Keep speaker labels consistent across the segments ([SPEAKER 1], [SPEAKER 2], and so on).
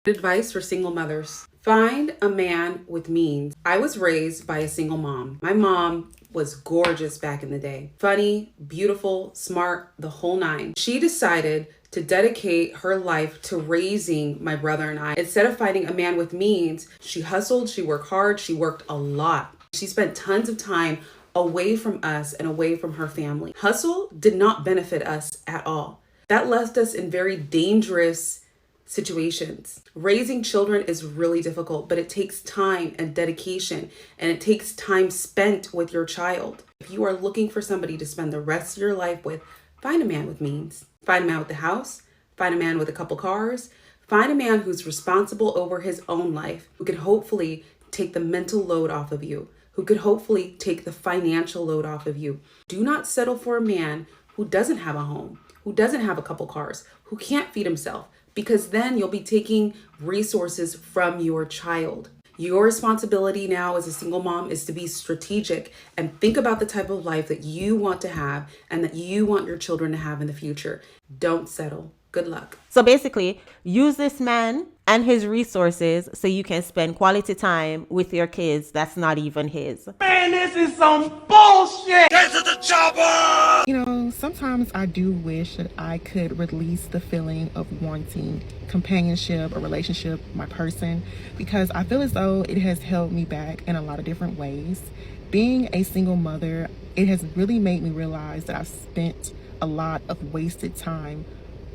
[SPEAKER 1] Advice for single mothers. Find a man with means. I was raised by a single mom. My mom was gorgeous back in the day. Funny, beautiful, smart, the whole nine. She decided to dedicate her life to raising my brother and I. Instead of finding a man with means, she hustled, she worked hard, she worked a lot. She spent tons of time away from us and away from her family. Hustle did not benefit us at all. That left us in very dangerous situations. Raising children is really difficult, but it takes time and dedication, and it takes time spent with your child. If you are looking for somebody to spend the rest of your life with, find a man with means. Find a man with a house, find a man with a couple cars, find a man who's responsible over his own life, who can hopefully take the mental load off of you, who could hopefully take the financial load off of you. Do not settle for a man who doesn't have a home, who doesn't have a couple cars, who can't feed himself, because then you'll be taking resources from your child. Your responsibility now as a single mom is to be strategic and think about the type of life that you want to have and that you want your children to have in the future. Don't settle. Good luck.
[SPEAKER 2] So basically, use this man and his resources so you can spend quality time with your kids that's not even his.
[SPEAKER 3] Man, this is some bullshit! Get to the chopper!
[SPEAKER 4] You know, sometimes I do wish that I could release the feeling of wanting companionship or relationship with my person, because I feel as though it has held me back in a lot of different ways. Being a single mother, it has really made me realize that I've spent a lot of wasted time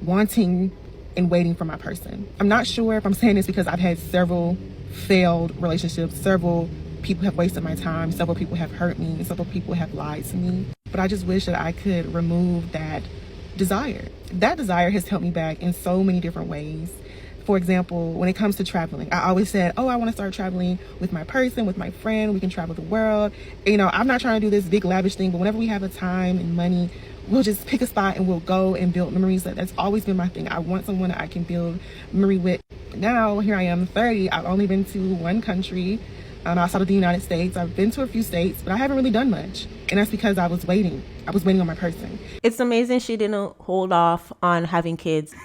[SPEAKER 4] wanting and waiting for my person. I'm not sure if I'm saying this because I've had several failed relationships, several people have wasted my time, several people have hurt me, several people have lied to me. But I just wish that I could remove that desire. That desire has held me back in so many different ways. For example, when it comes to traveling, I always said, oh, I want to start traveling with my person, with my friend. We can travel the world. You know, I'm not trying to do this big lavish thing, but whenever we have the time and money, we'll just pick a spot and we'll go and build memories. That's always been my thing. I want someone that I can build memory with. Now, here I am, 30. I've only been to one country outside of the United States. I've been to a few states, but I haven't really done much. And that's because I was waiting. I was waiting on my person.
[SPEAKER 2] It's amazing she didn't hold off on having kids.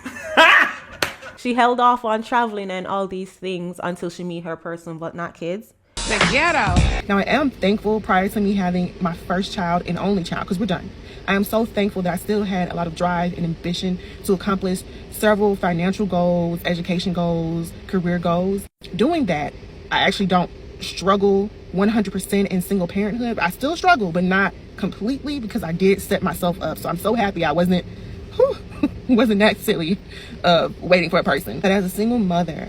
[SPEAKER 2] She held off on traveling and all these things until she met her person, but not kids.
[SPEAKER 3] The ghetto.
[SPEAKER 4] Now, I am thankful prior to me having my first child and only child, because we're done. I am so thankful that I still had a lot of drive and ambition to accomplish several financial goals, education goals, career goals. Doing that, I actually don't struggle 100% in single parenthood. I still struggle, but not completely, because I did set myself up. So I'm so happy I wasn't that silly waiting for a person. But as a single mother,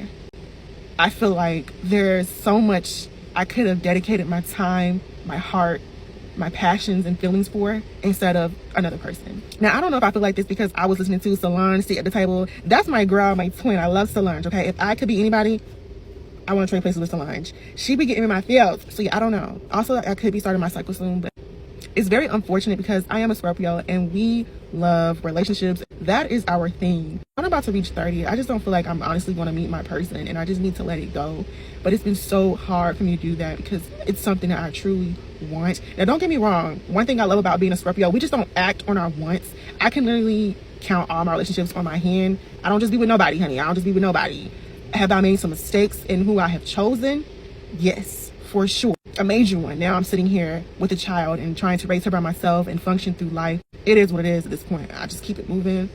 [SPEAKER 4] I feel like there's so much I could have dedicated my time, my heart, my passions and feelings for instead of another person. Now, I don't know if I feel like this because I was listening to Solange sit at the table. That's my girl, my twin. I love Solange, okay? If I could be anybody, I want to trade places with Solange. She be getting in my feels. So yeah, I don't know. Also, I could be starting my cycle soon, but it's very unfortunate because I am a Scorpio and we love relationships. That is our thing. I'm about to reach 30. I just don't feel like I'm honestly going to meet my person, and I just need to let it go. But it's been so hard for me to do that because it's something that I truly want. Now, don't get me wrong. One thing I love about being a Scorpio, we just don't act on our wants. I can literally count all my relationships on my hand. I don't just be with nobody, honey. I don't just be with nobody. Have I made some mistakes in who I have chosen? Yes, for sure. A major one. Now I'm sitting here with a child and trying to raise her by myself and function through life. It is what it is at this point. I just keep it moving.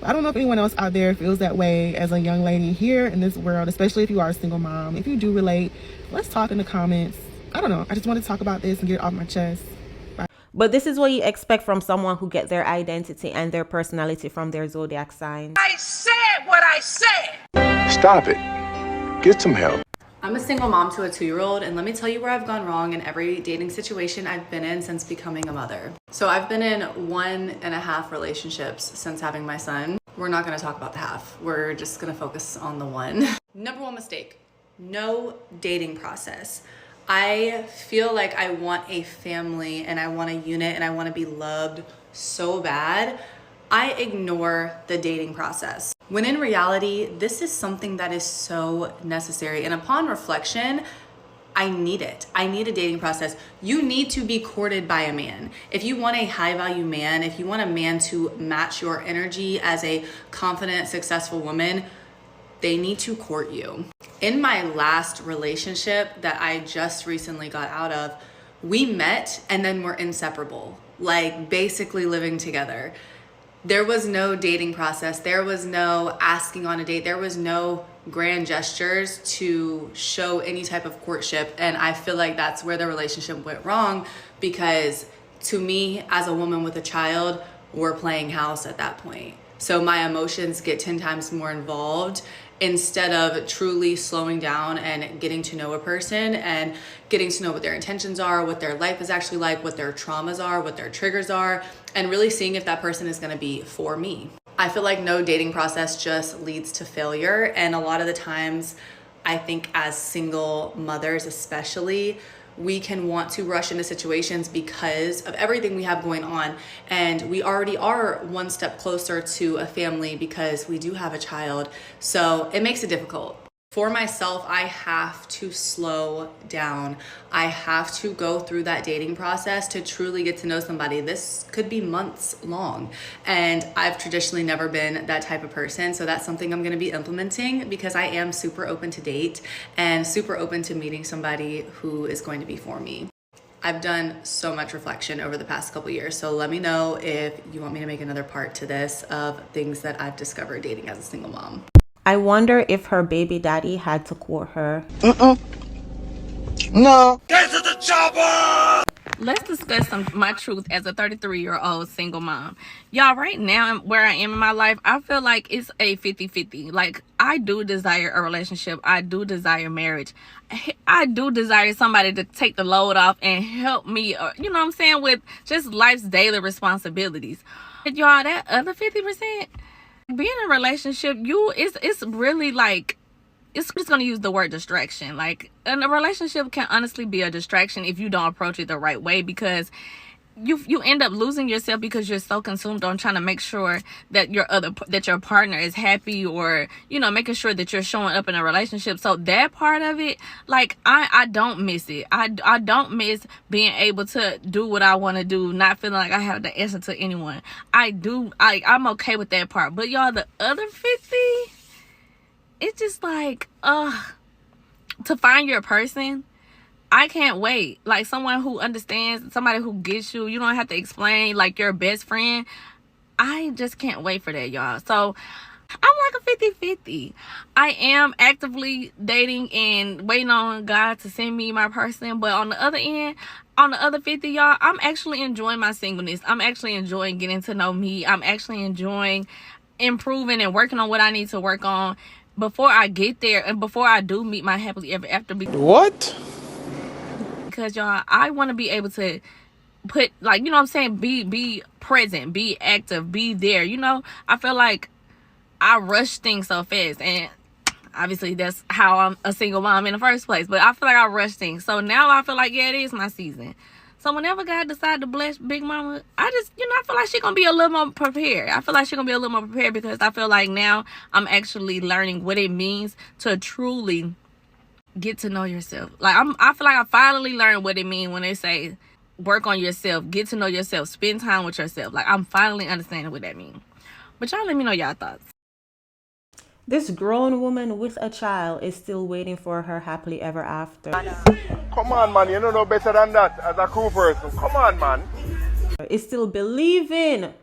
[SPEAKER 4] I don't know if anyone else out there feels that way as a young lady here in this world, especially if you are a single mom. If you do relate, let's talk in the comments. I don't know. I just want to talk about this and get it off my chest. Bye.
[SPEAKER 2] But this is what you expect from someone who gets their identity and their personality from their zodiac sign.
[SPEAKER 3] I said what I said!
[SPEAKER 5] Stop it. Get some help.
[SPEAKER 6] I'm a single mom to a 2-year-old, and let me tell you where I've gone wrong in every dating situation I've been in since becoming a mother. So I've been in 1.5 relationships since having my son. We're not gonna talk about the half. We're just gonna focus on the one. Number one mistake, no dating process. I feel like I want a family and I want a unit and I want to be loved so bad. I ignore the dating process. When in reality, this is something that is so necessary. And upon reflection, I need it. I need a dating process. You need to be courted by a man. If you want a high value man, if you want a man to match your energy as a confident, successful woman, they need to court you. In my last relationship that I just recently got out of, we met and then we're inseparable, like basically living together. There was no dating process. There was no asking on a date. There was no grand gestures to show any type of courtship. And I feel like that's where the relationship went wrong, because to me, as a woman with a child, we're playing house at that point. So my emotions get 10 times more involved instead of truly slowing down and getting to know a person and getting to know what their intentions are, what their life is actually like, what their traumas are, what their triggers are, and really seeing if that person is going to be for me. I feel like no dating process just leads to failure. And a lot of the times, I think as single mothers especially, we can want to rush into situations because of everything we have going on. And we already are one step closer to a family because we do have a child. So it makes it difficult. For myself, I have to slow down. I have to go through that dating process to truly get to know somebody. This could be months long. And I've traditionally never been that type of person. So that's something I'm going to be implementing, because I am super open to date and super open to meeting somebody who is going to be for me. I've done so much reflection over the past couple years. So let me know if you want me to make another part to this of things that I've discovered dating as a single mom.
[SPEAKER 2] I wonder if her baby daddy had to court her.
[SPEAKER 3] No.
[SPEAKER 7] Get to the chopper!
[SPEAKER 8] Let's discuss my truth as a 33-year-old single mom. Y'all, right now, where I am in my life, I feel like it's a 50-50. Like, I do desire a relationship. I do desire marriage. I do desire somebody to take the load off and help me, you know what I'm saying, with just life's daily responsibilities. But y'all, that other 50%, being in a relationship, it's really like, it's just going to use the word distraction. Like, and a relationship can honestly be a distraction if you don't approach it the right way, because you end up losing yourself because you're so consumed on trying to make sure that your partner is happy, or, you know, making sure that you're showing up in a relationship. So that part of it, like, I don't miss it. I don't miss being able to do what I want to do, not feeling like I have to answer to anyone. I'm okay with that part. But y'all, the other 50, it's just like, to find your person, I can't wait. Like, someone who understands, somebody who gets you. You don't have to explain, like, your best friend. I just can't wait for that, y'all. So I'm like a 50-50. I am actively dating and waiting on God to send me my person. But on the other end, on the other 50, y'all, I'm actually enjoying my singleness. I'm actually enjoying getting to know me. I'm actually enjoying improving and working on what I need to work on before I get there, and before I do meet my happily ever after.
[SPEAKER 3] What?
[SPEAKER 8] Because y'all, I want to be able to put, like, you know what I'm saying, be present, be active, be there. You know, I feel like I rush things so fast, and obviously that's how I'm a single mom in the first place. But I feel like I rush things, so now I feel like, yeah, it is my season. So whenever God decides to bless Big Mama, I just, you know, I feel like she's going to be a little more prepared. Because I feel like now I'm actually learning what it means to truly get to know yourself. Like, I feel like I finally learned what it means when they say work on yourself, get to know yourself, spend time with yourself. Like, I'm finally understanding what that means. But y'all let me know y'all thoughts.
[SPEAKER 2] This grown woman with a child is still waiting for her happily ever after.
[SPEAKER 3] Come on, man. You don't know better than that as a cool person. Come on, man.
[SPEAKER 2] Is still believing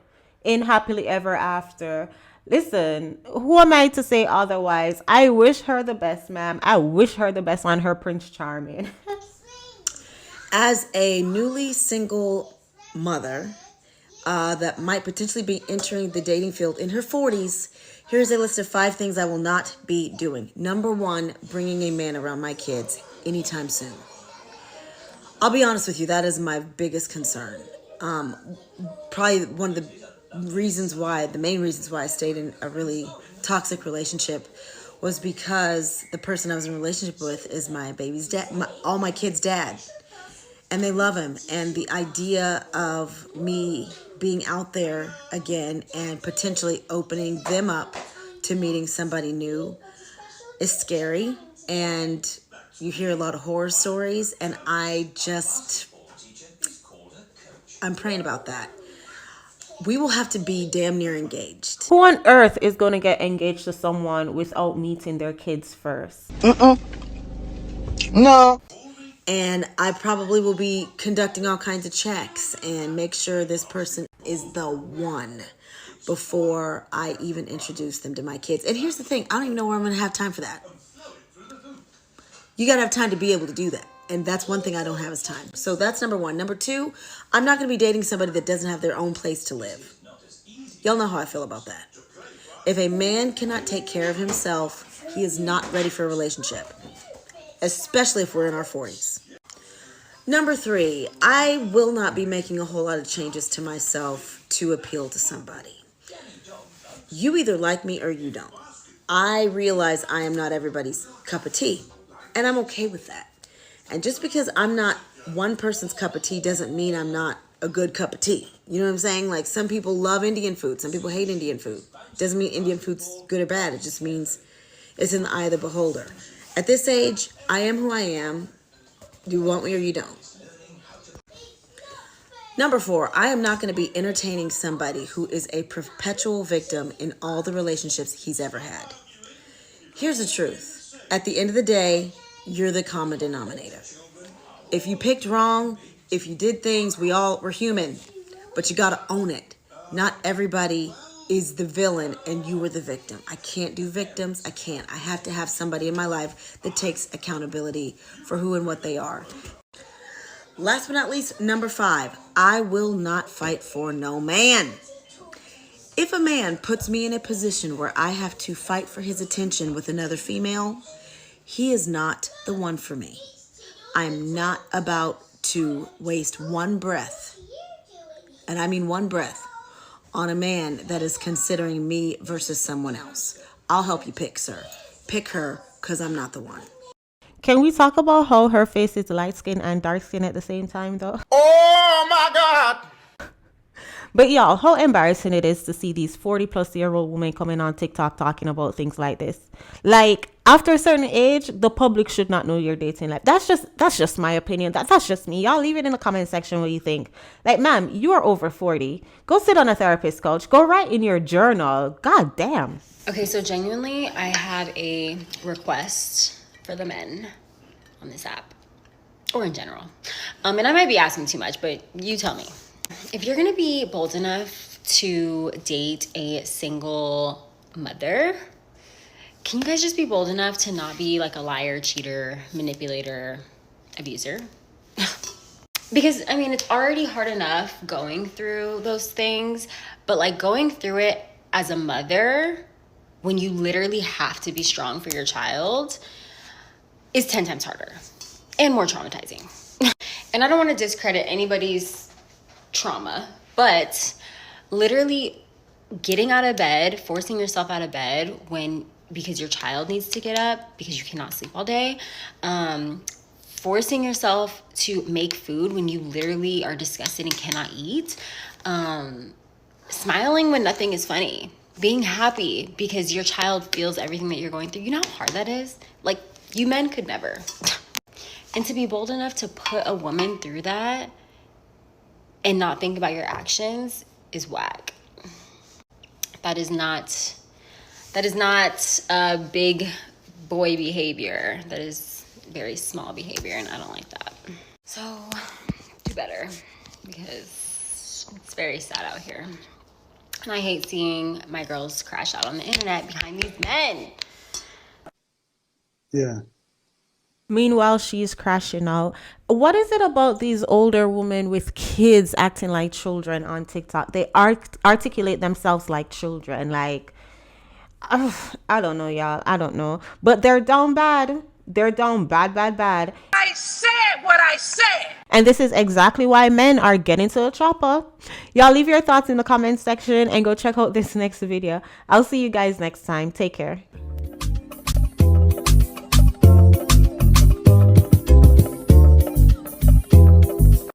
[SPEAKER 2] in happily ever after. Listen, who am I to say otherwise? I wish her the best, ma'am. I wish her the best on her Prince Charming.
[SPEAKER 9] As a newly single mother that might potentially be entering the dating field in her 40s, here's a list of 5 things I will not be doing. Number 1, bringing a man around my kids anytime soon. I'll be honest with you, that is my biggest concern. Probably one of the main reasons why I stayed in a really toxic relationship was because the person I was in a relationship with is my baby's dad, all my kids' dad. And they love him. And the idea of me being out there again and potentially opening them up to meeting somebody new is scary. And you hear a lot of horror stories. And I'm praying about that. We will have to be damn near engaged
[SPEAKER 2] Who on earth is going to get engaged to someone without meeting their kids first?
[SPEAKER 9] No. And I probably will be conducting all kinds of checks and make sure this person is the one before I even introduce them to my kids. And here's the thing, I don't even know where I'm going to have time for that. You got to have time to be able to do that. And that's one thing I don't have is time. So that's number one. Number two, I'm not going to be dating somebody that doesn't have their own place to live. Y'all know how I feel about that. If a man cannot take care of himself, he is not ready for a relationship, especially if we're in our 40s. Number three, I will not be making a whole lot of changes to myself to appeal to somebody. You either like me or you don't. I realize I am not everybody's cup of tea, and I'm okay with that. And just because I'm not one person's cup of tea doesn't mean I'm not a good cup of tea. You know what I'm saying? Like, some people love Indian food. Some people hate Indian food. Doesn't mean Indian food's good or bad. It just means it's in the eye of the beholder. At this age, I am who I am. You want me or you don't. Number four, I am not going to be entertaining somebody who is a perpetual victim in all the relationships he's ever had. Here's the truth. At the end of the day, you're the common denominator. If you picked wrong, if you did things, we're human, but you got to own it. Not everybody is the villain and you were the victim. I can't do victims. I can't. I have to have somebody in my life that takes accountability for who and what they are. Last but not least, number five, I will not fight for no man. If a man puts me in a position where I have to fight for his attention with another female, he is not the one for me. I'm not about to waste one breath, and I mean one breath, on a man that is considering me versus someone else. I'll help you pick, sir. Pick her, because I'm not the one.
[SPEAKER 2] Can we talk about how her face is light skin and dark skin at the same time, though?
[SPEAKER 3] Oh my God!
[SPEAKER 2] But y'all, how embarrassing it is to see these 40-plus-year-old women coming on TikTok talking about things like this. Like, after a certain age, the public should not know your dating life. That's just my opinion. That's just me. Y'all leave it in the comment section what you think. Like, ma'am, you are over 40. Go sit on a therapist couch. Go write in your journal. God damn.
[SPEAKER 10] Okay, so genuinely, I have a request for the men on this app, or in general. And I might be asking too much, but you tell me. If you're gonna be bold enough to date a single mother, can you guys just be bold enough to not be like a liar, cheater, manipulator, abuser? Because, I mean, it's already hard enough going through those things, but like going through it as a mother, when you literally have to be strong for your child, is 10 times harder and more traumatizing. And I don't want to discredit anybody's trauma, but literally getting out of bed, forcing yourself out of bed because your child needs to get up because you cannot sleep all day, forcing yourself to make food when you literally are disgusted and cannot eat, smiling when nothing is funny, being happy because your child feels everything that you're going through. You know how hard that is? Like, you men could never. And to be bold enough to put a woman through that and not think about your actions is whack. That is not a big boy behavior. That is very small behavior, and I don't like that. So do better, because it's very sad out here. And I hate seeing my girls crash out on the internet behind these men.
[SPEAKER 11] Yeah.
[SPEAKER 2] Meanwhile, she's crashing out. What is it about these older women with kids acting like children on TikTok? They articulate themselves like children. Like, I don't know, y'all. I don't know. But they're down bad. They're down bad.
[SPEAKER 7] I said what I said.
[SPEAKER 2] And this is exactly why men are getting to the chopper. Y'all leave your thoughts in the comment section and go check out this next video. I'll see you guys next time. Take care.